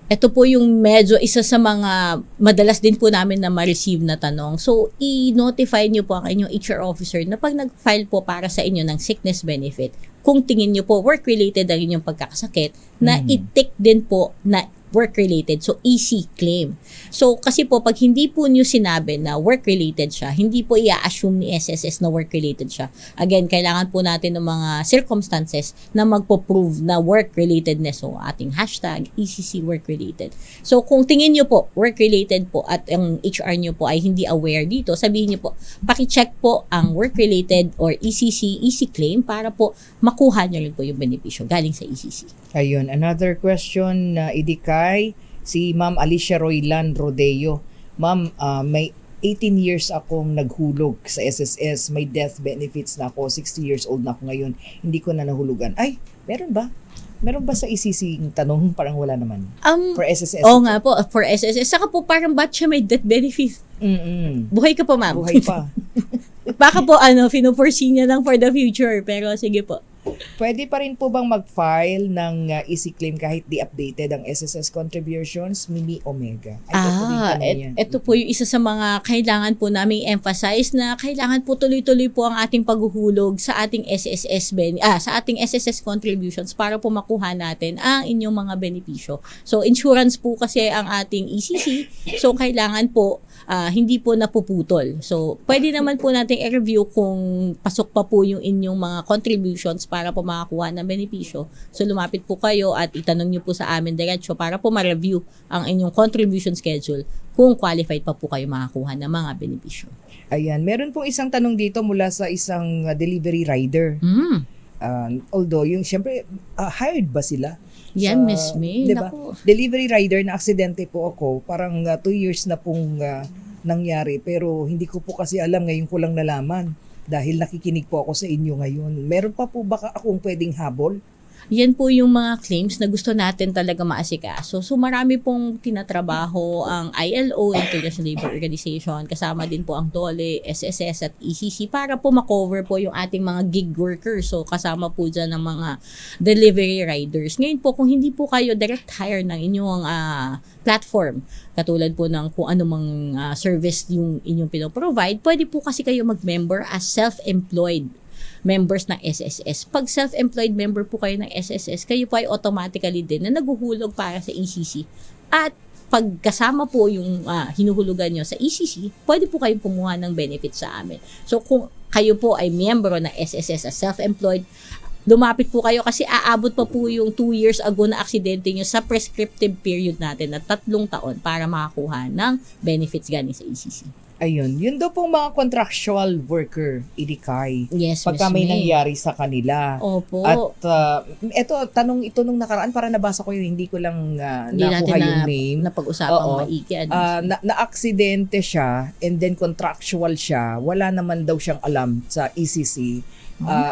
ito po yung medyo isa sa mga madalas din po namin na ma-receive na tanong. So, i-notify niyo po ang inyong HR officer na pag nag-file po para sa inyo ng sickness benefit, kung tingin niyo po work-related ang inyong pagkakasakit, na i-tick din po na work-related. So, EC claim. So, kasi po, pag hindi po nyo sinabi na work-related siya, hindi po i-assume ni SSS na work-related siya. Again, kailangan po natin ng mga circumstances na magpo-prove na work-relatedness. So, ating hashtag, ECC work-related. So, kung tingin nyo po, work-related po at ang HR nyo po ay hindi aware dito, sabihin nyo po, paki-check po ang work-related or ECC, EC claim para po makuha nyo rin po yung benepisyo galing sa ECC. Ayun, another question na idikay si Ma'am Alicia Roylan Rodeo. Ma'am, may 18 years akong naghulog sa SSS. May death benefits na ako. 60 years old na ako ngayon. Hindi ko na nahulugan. Ay, meron ba? Meron ba sa ECC yung tanong? Parang wala naman. For SSS. Oo nga po, for SSS. Saka po parang ba't siya may death benefit? Buhay ka pa, ma'am. Buhay pa. Baka po, fino-foresee niya lang for the future. Pero sige po. Pwede pa rin po bang mag-file ng EC claim kahit di updated ang SSS contributions, Mini Omega? Ito po yung isa sa mga kailangan po namin emphasize na kailangan po tuloy-tuloy po ang ating paghuhulog sa ating sa ating SSS contributions para po makuha natin ang inyong mga benepisyo. So, insurance po kasi ang ating ECC. So, kailangan po hindi po napuputol. So, pwede naman po natin i-review kung pasok pa po yung inyong mga contributions para po makakuha ng benepisyo. So, lumapit po kayo at itanong nyo po sa amin diretso para po ma-review ang inyong contribution schedule kung qualified pa po kayo makakuha ng mga benepisyo. Ayan, meron pong isang tanong dito mula sa isang delivery rider. Although, yung syempre, hired ba sila? Yan, Miss May. Diba? Delivery rider na aksidente po ako. Parang 2 years na pong nangyari. Pero hindi ko po kasi alam. Ngayon ko lang nalaman. Dahil nakikinig po ako sa inyo ngayon. Meron pa po baka akong pwedeng habol? Yan po yung mga claims na gusto natin talaga maasikaso. So marami pong tinatrabaho ang ILO, International Labour Organization, kasama din po ang DOLE, SSS at ECC para po makover po yung ating mga gig workers. So kasama po dyan ng mga delivery riders. Ngayon po, kung hindi po kayo direct hire ng inyong platform, katulad po ng kung anumang service yung inyong pinoprovide, pwede po kasi kayo mag-member as self-employed members ng SSS. Pag self-employed member po kayo ng SSS, kayo po ay automatically din na naguhulog para sa ECC. At pag kasama po yung hinuhulugan nyo sa ECC, pwede po kayong kumuha ng benefit sa amin. So kung kayo po ay miyembro ng SSS as self-employed, lumapit po kayo kasi aabot pa po yung 2 years ago na aksidente nyo sa prescriptive period natin na 3 taon para makakuha ng benefits galing sa ECC. Ayun, yun daw pong mga contractual worker, idikay. Yes, pagka Miss may May. nangyari sa kanila. Opo. At tanong ito nung nakaraan, para nabasa ko yun, hindi ko lang Hindi natin nakuha yung name. napag-usapang Oo. maigi. Na-aksidente siya and then contractual siya. Wala naman daw siyang alam sa ECC.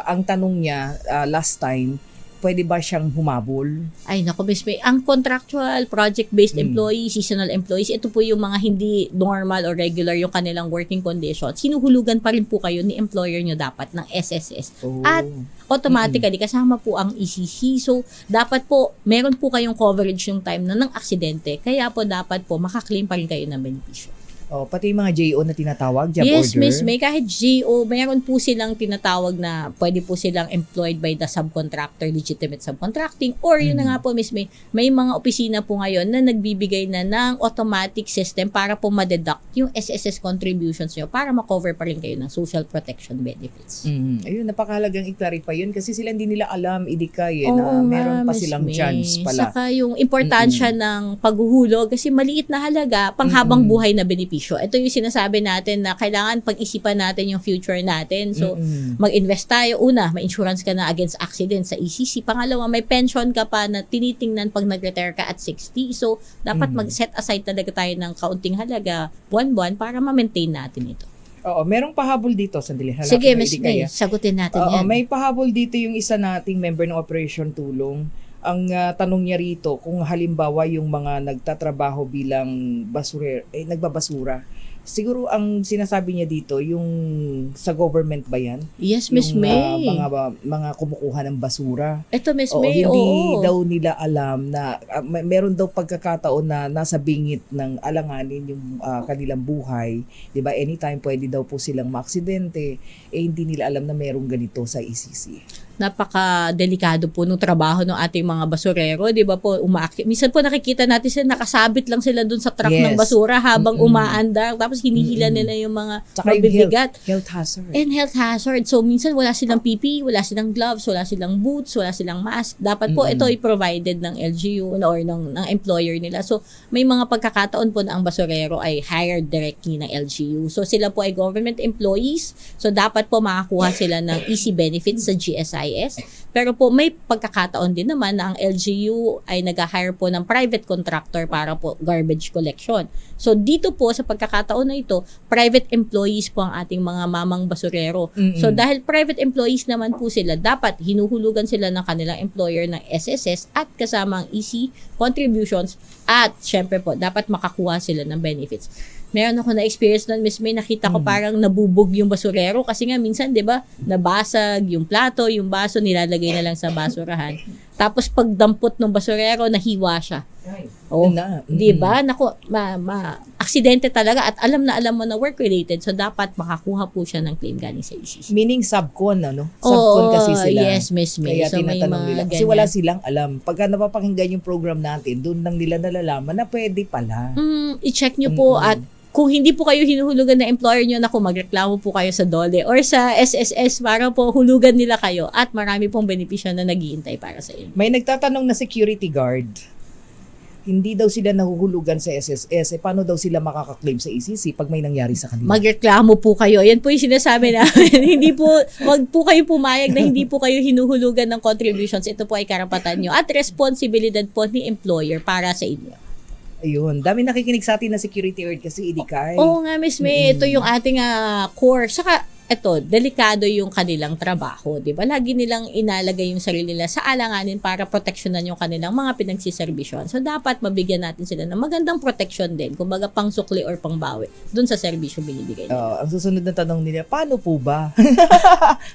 Ang tanong niya last time, pwede ba siyang humabol? Ay, naku, Miss May. Ang contractual, project-based employees, seasonal employees, ito po yung mga hindi normal or regular yung kanilang working conditions. Sinuhulugan pa rin po kayo ni employer nyo dapat ng SSS. Oh. At automatically, kasama po ang ECC. So, dapat po, meron po kayong coverage yung time na ng aksidente. Kaya po, dapat po, makaklaim pa rin kayo ng benepisyo. Pati yung mga JO na tinatawag, job Yes, order. Miss May, kahit GO, mayroon po silang tinatawag na pwede po silang employed by the subcontractor, legitimate subcontracting, or yun na nga po, Miss May, may mga opisina po ngayon na nagbibigay na ng automatic system para po ma-deduct yung SSS contributions nyo para ma-cover pa rin kayo ng social protection benefits. Ayun, napakahalagang i-clarify yun kasi sila hindi nila alam, idikay, Oo na meron nga, pa Miss silang May. chance pala. Saka yung importansya ng paghuhulog kasi maliit na halaga, panghabang buhay na benepisyo. Ito yung sinasabi natin na kailangan pag-isipan natin yung future natin. So, mag-invest tayo. Una, may insurance ka na against accident sa ECC. Pangalawa, may pension ka pa na tinitingnan pag nag-retire ka at 60. So, dapat mag-set aside talaga tayo ng kaunting halaga buwan-buwan para ma-maintain natin ito. Oo, merong pahabol dito. Sandali, halapin Sige, mo, Miss idikay, May, sagutin natin Oo, yan. may pahabol dito yung isa nating member ng Operation Tulong. Ang tanong niya rito, kung halimbawa yung mga nagtatrabaho bilang nagbabasura, siguro ang sinasabi niya dito, yung sa government ba yan? Yes, Miss Yung, May. mga kumukuha ng basura. Ito, Miss Oo, May, hindi oo. daw nila alam na meron daw pagkakataon na nasa bingit ng alanganin yung kanilang buhay. 'Di ba? Anytime pwede daw po silang maaksidente, hindi nila alam na merong ganito sa ECC. Napaka-delikado po ng trabaho ng ating mga mga basurero, 'di ba po, minsan po nakikita natin sila nakasabit lang sila dun sa truck ng Yes. basura habang umaandar, tapos hinihila nila yung mga Tsaka yung mabibigat. health hazard. And health hazard. So, minsan wala silang PPE, wala silang gloves, wala silang boots, wala silang mask. Dapat po ito ay provided ng LGU or ng employer nila. So, may mga pagkakataon po na ang basurero ay hired directly ng LGU. So, sila po ay government employees. So, dapat po makakuha sila ng easy benefits sa GSIS. Pero po, may pagkakataon din naman na ang LGU ay nag-hire po ng private contractor para po garbage collection. So, dito po sa pagkakataon na ito, private employees po ang ating mga mamang basurero. So, dahil private employees naman po sila, dapat hinuhulugan sila ng kanilang employer ng SSS at kasama ang EC contributions at syempre po, dapat makakuha sila ng benefits. Meron ako na-experience nun, Miss May, nakita ko parang nabubog yung basurero kasi nga minsan, di ba, nabasag yung plato, yung baso, nilalagay na lang sa basurahan. Tapos pagdampot ng basurero, nahiwa siya. Oh, di ba? Naku, aksidente talaga at alam mo na work-related, so dapat makakuha po siya ng claim galing sa ECC. Meaning subcon, ano? Subcon kasi sila. Yes, Miss May. Kaya So, may tinatanong mga nila. Kasi ganyan. wala silang alam. Pagka napapakinggan yung program natin, doon lang nila nalalaman na pwede pala. I-check nyo po at kung hindi po kayo hinuhulugan na employer nyo, naku, magreklamo po kayo sa DOLE or sa SSS para po hulugan nila kayo at marami pong benepisyo na naghihintay para sa inyo. May nagtatanong na security guard. Hindi daw sila nahuhulugan sa SSS. Paano daw sila makaka-claim sa ECC pag may nangyari sa kanila? Magreklamo po kayo. Yan po yung sinasabi namin. Hindi po, wag po kayo pumayag na hindi po kayo hinuhulugan ng contributions. Ito po ay karapatan nyo at responsibilidad po ni employer para sa inyo. Ayun. Dami nakikinig sa atin na security guard kasi idikay. Oo nga, Miss May. Ito yung ating core. Saka, ito, delikado yung kanilang trabaho. Diba? Lagi nilang inalagay yung sarili nila sa alanganin para proteksyonan yung kanilang mga pinagsiservisyon. So, dapat mabigyan natin sila ng magandang protection din. Kumbaga, pang sukli or pang bawi dun sa serbisyo binibigay nila. Ang susunod na tanong nila, paano po ba?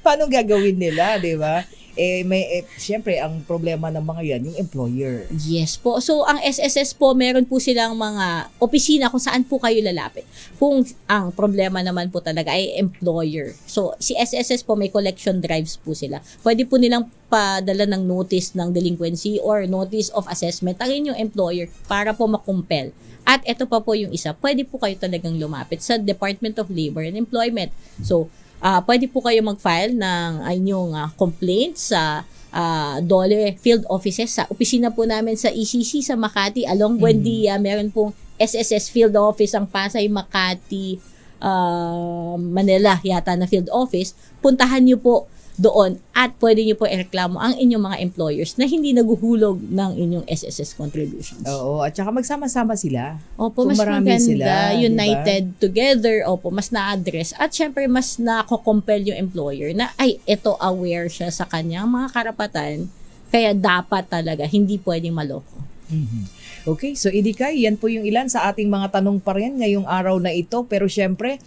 Paano gagawin nila, di ba? Siyempre, ang problema ng mga yan, yung employer. Yes po. So, ang SSS po, meron po silang mga opisina kung saan po kayo lalapit. Kung ang problema naman po talaga ay employer. So, si SSS po, may collection drives po sila. Pwede po nilang padala ng notice ng delinquency or notice of assessment ang inyong employer para po makumpel. At ito pa po yung isa, pwede po kayo talagang lumapit sa Department of Labor and Employment. So, pwede po kayo mag-file ng inyong complaint sa DOLE field offices. Sa opisina po namin sa ECC sa Makati, along Buendia, meron pong SSS field office ang Pasay, Makati, Manila yata na field office. Puntahan niyo po doon at pwede niyo po ireklamo ang inyong mga employers na hindi naguhulog ng inyong SSS contributions. Oo, at saka magsama-sama sila. Opo, Kung mas marami maganda, sila, united together, opo, mas na-address at syempre mas nako-compel yung employer na ay, ito aware siya sa kanyang mga karapatan kaya dapat talaga hindi pwedeng maloko. Okay, so Idikay, yan po yung ilan sa ating mga tanong pa rin ngayong araw na ito. Pero syempre,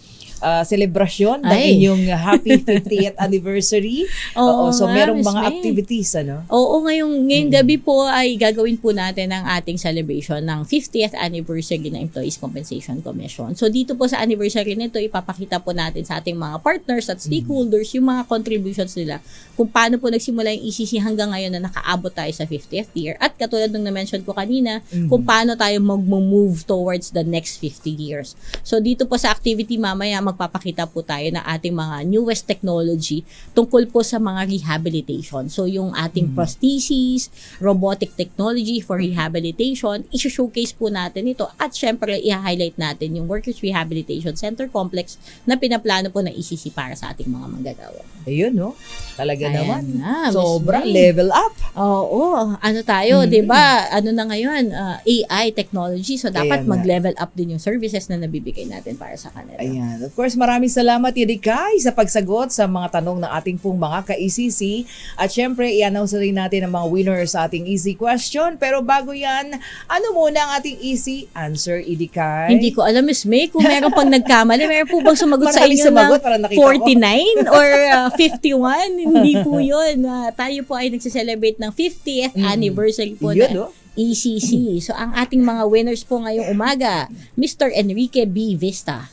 selebrasyon ng Ay. inyong happy 50th anniversary. Oo So nga, merong Miss mga May. activities, ano? Oo, ngayong gabi po ay gagawin po natin ang ating celebration ng 50th anniversary ng Employees Compensation Commission. So dito po sa anniversary nito, ipapakita po natin sa ating mga partners at stakeholders yung mga contributions nila kung paano po nagsimula yung ECC hanggang ngayon na nakaabot tayo sa 50th year. At katulad ng na-mention ko kanina, kung paano tayo mag-move towards the next 50 years. So dito po sa activity mamaya, magpapakita po tayo ng ating mga newest technology tungkol po sa mga rehabilitation. So yung ating prosthesis, robotic technology for rehabilitation, i-showcase po natin ito at syempre i-highlight natin yung Workers Rehabilitation Center Complex na pinaplano po ng ECC para sa ating mga manggagawa. Ayun, no? Talaga Ayan naman. na, Miss Sobra, May. level up. Oo, ano tayo, 'di ba? Ano na ngayon, AI technology. So dapat Ayan na. mag-level up din yung services na nabibigay natin para sa kanila. Ayan. Of course, maraming salamat, Idikay, sa pagsagot sa mga tanong ng ating pong mga ka-ECC. At syempre, i-announce rin natin ang mga winners sa ating easy question. Pero bago yan, ano muna ang ating easy answer, Idikay? Hindi ko alam, Miss May, kung meron pang nagkamali. Meron po bang sumagot sa Maraming inyo sumagot, ng parang nakita ko. 49 or 51? Hindi po yun. Tayo po ay nagsiselebrate ng 50th anniversary po Yun, ng no? ECC. So, ang ating mga winners po ngayong umaga, Mr. Enrique B. Vista,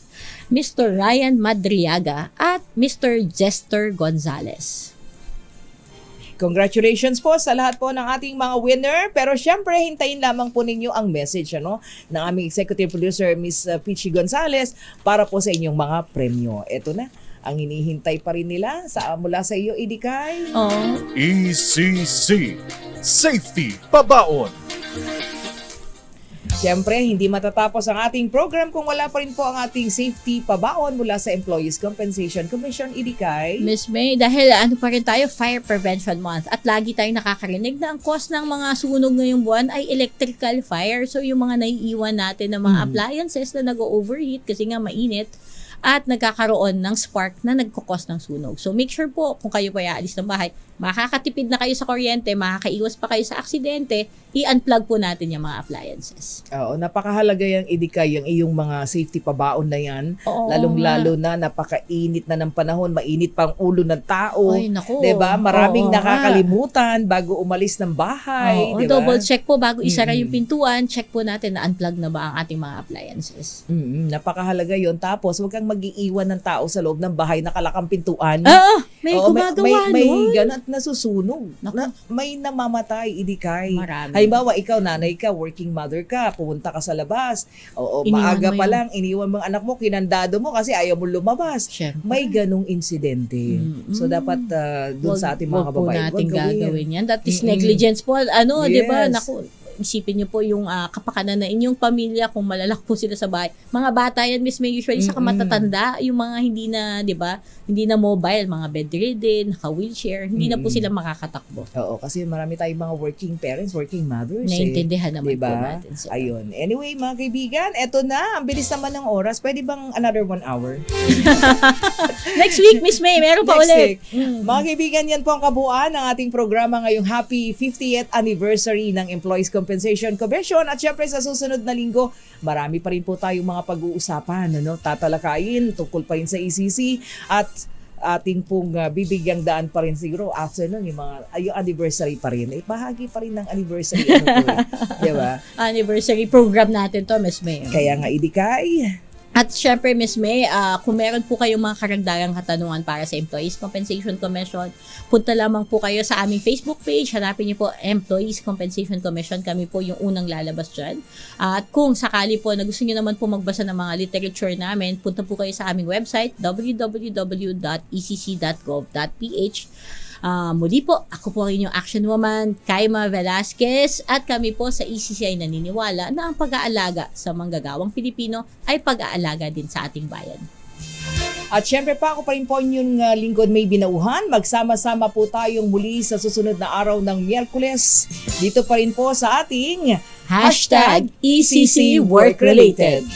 Mr. Ryan Madriaga, at Mr. Jester Gonzalez. Congratulations po sa lahat po ng ating mga winner. Pero syempre, hintayin lamang po ninyo ang message ng aming executive producer, Miss Pichi Gonzalez, para po sa inyong mga premyo. Ito na, ang hinihintay pa rin nila mula sa iyo, Idikay. Oh. ECC Safety Pabaon. Siyempre, hindi matatapos ang ating program kung wala pa rin po ang ating safety pabaon mula sa Employees Compensation Commission, Idikay. Miss May, dahil ano pa rin tayo, Fire Prevention Month, at lagi tayong nakakarinig na ang cause ng mga sunog ngayong buwan ay electrical fire. So yung mga naiiwan natin ng mga appliances na nag-overheat kasi nga mainit at nagkakaroon ng spark na nagkukos ng sunog. So make sure po kung kayo pa aalis ng bahay, makakatipid na kayo sa kuryente, makakaiwas pa kayo sa aksidente, i-unplug po natin yung mga appliances. Oo, napakahalaga yung Idikay, yung iyong mga safety pabaon na yan. Oo Lalong-lalo na napakainit na ng panahon, mainit pang ulo ng tao. Ay, naku. 'Di ba? Maraming Oo, nakakalimutan bago umalis ng bahay, Oo, 'di ba? double check po bago isara yung pintuan, check po natin na unplug na ba ang ating mga appliances. Napakahalaga 'yon. Tapos, huwag kang mag-iiwan ng tao sa loob ng bahay na kalakang pintuan. May Oo, gumagawa may nun. ganun at nasusunog. Naku. May namamatay, Idikay. Marami. Halimbawa, ikaw, nanay ka, working mother ka, pumunta ka sa labas. Oo, Iniwan maaga mo pa yung- lang, iniwan mo ang anak mo, kinandado mo kasi ayaw mo lumabas. Siyempre. May ganung insidente. So, dapat dun sa ating mga Wag po kababayan, natin wag gagawin yan. That is negligence po. Ano, di ba? Yes. Naku, isipin niyo po yung kapakanan na inyong pamilya kung malalak po sila sa bahay. Mga bata yan, Miss May, usually sa matatanda, yung mga hindi na, di ba, hindi na mobile, mga bedridden, naka-wheelchair, hindi na po sila makakatakbo. Oo, kasi marami tayong mga working parents, working mothers. Naiintindihan naman diba? po natin sila. Ayun. Anyway, mga kaibigan, eto na. Ang bilis naman ng oras. Pwede bang another 1 hour? Next week, Miss May, meron pa Next ulit. week. Mga kaibigan, yan po ang kabuuan ng ating programa ngayong happy 50th anniversary ng Employees Compensation Commission. At syempre sa susunod na linggo, marami pa rin po tayong mga pag-uusapan, tatalakayin tungkol pa rin sa ECC at ating pong bibigyang daan pa rin siguro after nun yung anniversary pa rin. Bahagi pa rin ng anniversary. Di ba? Anniversary program natin to, Miss May. Kaya nga, Idikay. At syempre, Miss May, kung meron po kayong mga karagdagang katanungan para sa Employees Compensation Commission, punta lamang po kayo sa aming Facebook page. Hanapin niyo po Employees Compensation Commission. Kami po yung unang lalabas dyan. At kung sakali po na gusto niyo naman po magbasa ng mga literature namin, punta po kayo sa aming website, www.ecc.gov.ph. Muli po, ako po ang inyong action woman, Kaima Velasquez, at kami po sa ECC ay naniniwala na ang pag-aalaga sa manggagawang Pilipino ay pag-aalaga din sa ating bayan. At syempre pa ako pa rin po yung lingkod may binauhan. Magsama-sama po tayong muli sa susunod na araw ng Miyerkules. Dito pa rin po sa ating #ECC Work Related.